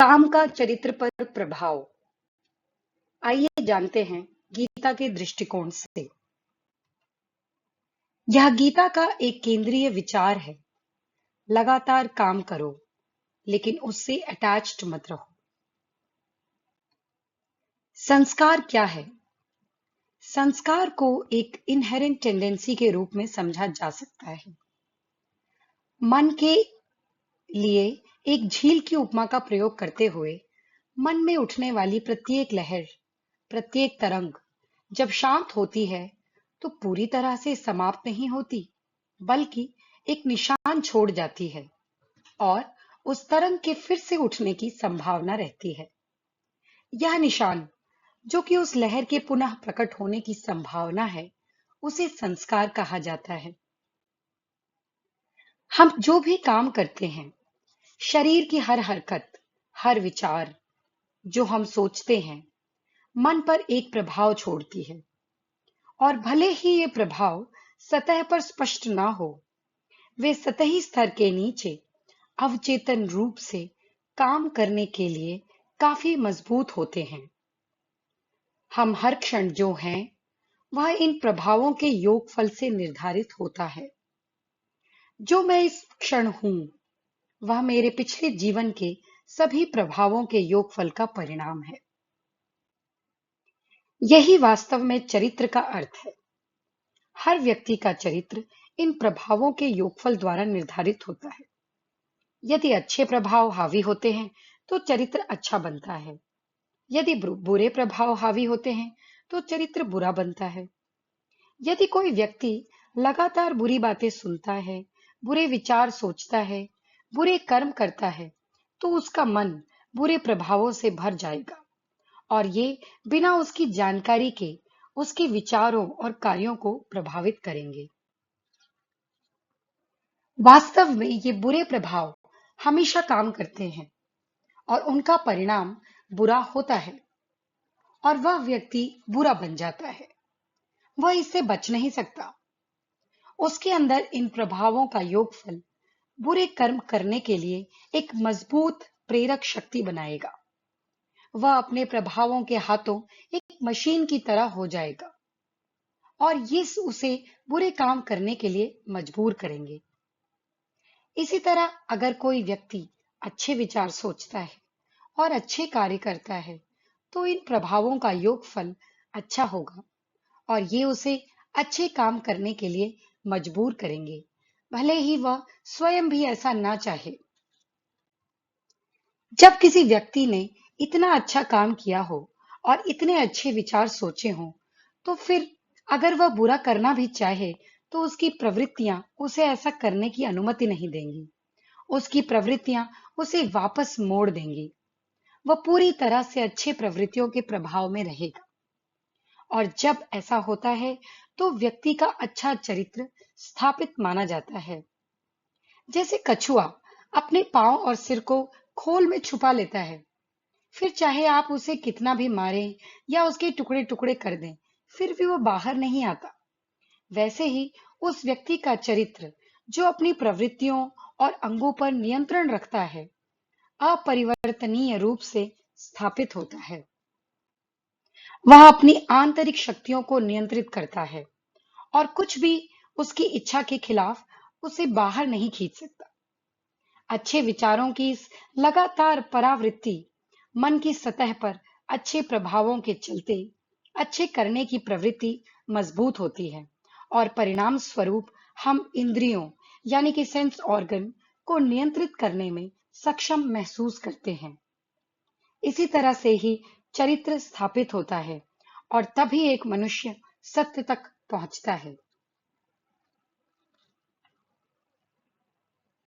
काम का चरित्र पर प्रभाव। आइए जानते हैं गीता के दृष्टिकोण से। यह गीता का एक केंद्रीय विचार है। लगातार काम करो, लेकिन उससे अटैच्ड मत रहो। संस्कार क्या है? संस्कार को एक इनहेरेंट टेंडेंसी के रूप में समझा जा सकता है। मन के लिए एक झील की उपमा का प्रयोग करते हुए, मन में उठने वाली प्रत्येक लहर, प्रत्येक तरंग जब शांत होती है तो पूरी तरह से समाप्त नहीं होती, बल्कि एक निशान छोड़ जाती है और उस तरंग के फिर से उठने की संभावना रहती है। यह निशान, जो कि उस लहर के पुनः प्रकट होने की संभावना है, उसे संस्कार कहा जाता है। हम जो भी काम करते हैं, शरीर की हर हरकत, हर विचार, जो हम सोचते हैं, मन पर एक प्रभाव छोड़ती है। और भले ही ये प्रभाव सतह पर स्पष्ट ना हो, वे सतही स्तर के नीचे अवचेतन रूप से काम करने के लिए काफी मजबूत होते हैं। हम हर क्षण जो हैं, वह इन प्रभावों के योगफल से निर्धारित होता है। जो मैं इस क्षण हूं, वह मेरे पिछले जीवन के सभी प्रभावों के योगफल का परिणाम है। यही वास्तव में चरित्र का अर्थ है। हर व्यक्ति का चरित्र इन प्रभावों के योगफल द्वारा निर्धारित होता है। यदि अच्छे प्रभाव हावी होते हैं, तो चरित्र अच्छा बनता है। यदि बुरे प्रभाव हावी होते हैं, तो चरित्र बुरा बनता है। यदि कोई व्यक्ति लगातार बुरी बातें सुनता है, बुरे विचार सोचता है, बुरे कर्म करता है, तो उसका मन बुरे प्रभावों से भर जाएगा और ये बिना उसकी जानकारी के उसके विचारों और कार्यों को प्रभावित करेंगे। वास्तव में ये बुरे प्रभाव हमेशा काम करते हैं और उनका परिणाम बुरा होता है और वह व्यक्ति बुरा बन जाता है। वह इससे बच नहीं सकता। उसके अंदर इन प्रभावों का योगफल बुरे कर्म करने के लिए एक मजबूत प्रेरक शक्ति बनाएगा। वह अपने प्रभावों के हाथों एक मशीन की तरह हो जाएगा और ये उसे बुरे काम करने के लिए मजबूर करेंगे। इसी तरह अगर कोई व्यक्ति अच्छे विचार सोचता है और अच्छे कार्य करता है, तो इन प्रभावों का योगफल अच्छा होगा और ये उसे अच्छे काम करने के लिए मजबूर करेंगे, भले ही वह स्वयं भी ऐसा ना चाहे। जब किसी व्यक्ति ने इतना अच्छा काम किया हो और इतने अच्छे विचार सोचे हों, तो फिर अगर वह बुरा करना भी चाहे, तो उसकी प्रवृत्तियां उसे ऐसा करने की अनुमति नहीं देंगी। उसकी प्रवृत्तियां उसे वापस मोड़ देंगी। वह पूरी तरह से अच्छे प्रवृत्तियों के प्रभाव में रहेगा और जब ऐसा होता है, तो व्यक्ति का अच्छा चरित्र स्थापित माना जाता है। जैसे कछुआ अपने पांव और सिर को खोल में छुपा लेता है, फिर चाहे आप उसे कितना भी मारें या उसके टुकड़े टुकड़े कर दें, फिर भी वो बाहर नहीं आता। वैसे ही उस व्यक्ति का चरित्र, जो अपनी प्रवृत्तियों और अंगों पर नियंत्रण रखता है, अपरिवर्तनीय रूप से स्थापित होता है। वह अपनी आंतरिक शक्तियों को नियंत्रित करता है और कुछ भी उसकी इच्छा के खिलाफ उसे बाहर नहीं खींच सकता। अच्छे विचारों की इस लगातार परावृत्ति मन की सतह पर अच्छे प्रभावों के चलते अच्छे करने की प्रवृत्ति मजबूत होती है और परिणाम स्वरूप हम इंद्रियों यानी कि सेंस ऑर्गन को नियंत्रित करने में सक्षम महसूस करते हैं। इसी तरह से ही चरित्र स्थापित होता है और तभी एक मनुष्य सत्य तक पहुंचता है।